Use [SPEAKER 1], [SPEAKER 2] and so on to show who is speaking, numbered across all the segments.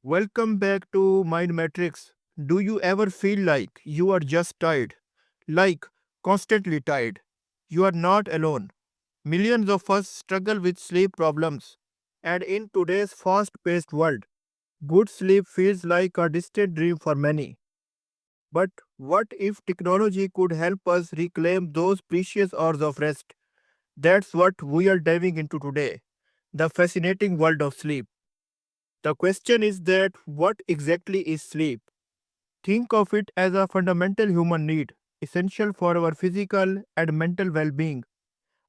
[SPEAKER 1] Welcome back to Mind Matrix. Do you ever feel like you are just tired? Like constantly tired? You are not alone. Millions of us struggle with sleep problems. And in today's fast paced world, good sleep feels like a distant dream for many. But what if technology could help us reclaim those precious hours of rest? That's what we are diving into today, the fascinating world of sleep. The question is that what exactly is sleep? Think of it as a fundamental human need, essential for our physical and mental well being.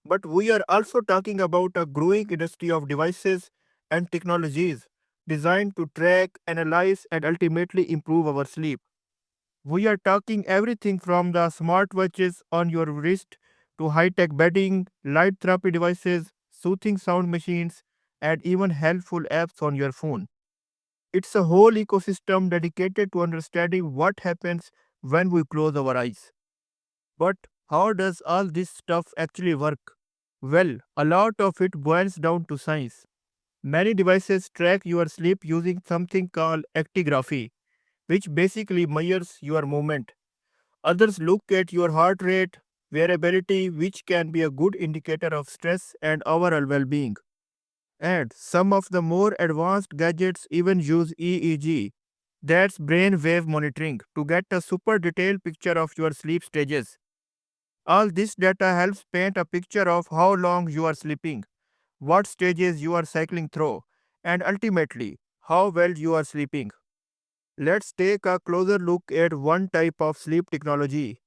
[SPEAKER 1] But we are also talking about a growing industry of devices and technologies designed to track, analyze, and ultimately improve our sleep. We are talking everything from the smartwatches on your wrist to high tech bedding, light therapy devices, soothing sound machines, and even helpful apps on your phone. It's a whole ecosystem dedicated to understanding what happens when we close our eyes. But how does all this stuff actually work? Well, a lot of it boils down to science. Many devices track your sleep using something called actigraphy, which basically measures your movement. Others look at your heart rate, variability, which can be a good indicator of stress and overall well being. And some of the more advanced gadgets even use EEG, that's brain wave monitoring, to get a super detailed picture of your sleep stages. All this data helps paint a picture of how long you are sleeping, what stages you are cycling through, and ultimately, how well you are sleeping. Let's take a closer look at one type of sleep technology: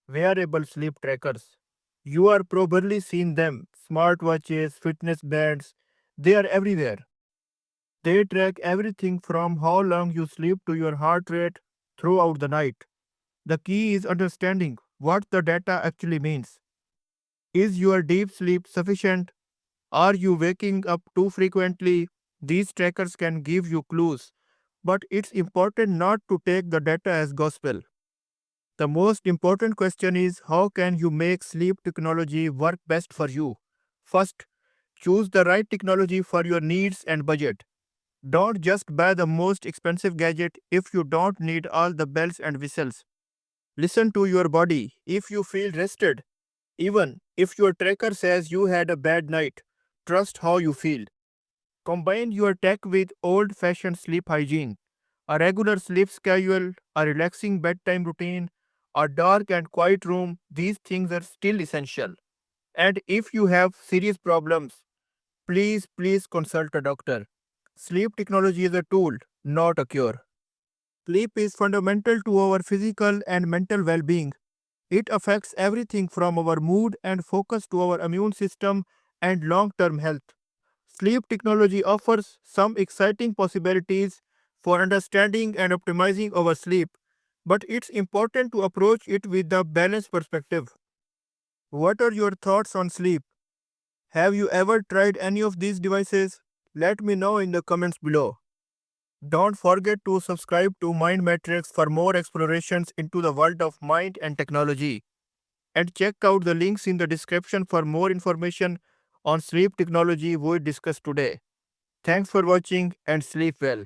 [SPEAKER 1] wearable sleep trackers. You are probably seen them: smartwatches, fitness bands, they are everywhere. They track everything from how long you sleep to your heart rate throughout the night. The key is understanding what the data actually means. Is your deep sleep sufficient? Are you waking up too frequently? These trackers can give you clues, but it's important not to take the data as gospel. The most important question is, how can you make sleep technology work best for you? First, choose the right technology for your needs and budget. Don't just buy the most expensive gadget if you don't need all the bells and whistles. Listen to your body. If you feel rested, even if your tracker says you had a bad night, trust how you feel. Combine your tech with old fashioned sleep hygiene. A regular sleep schedule, a relaxing bedtime routine, a dark and quiet room, these things are still essential. And if you have serious problems, please consult a doctor. Sleep technology is a tool, not a cure. Sleep is fundamental to our physical and mental well being. It affects everything from our mood and focus to our immune system and long term health. Sleep technology offers some exciting possibilities for understanding and optimizing our sleep, but it's important to approach it with a balanced perspective. What are your thoughts on sleep? Have you ever tried any of these devices? Let me know in the comments below. Don't forget to subscribe to Mind Matrix for more explorations into the world of mind and technology. And check out the links in the description for more information on sleep technology we discussed today. Thanks for watching and sleep well.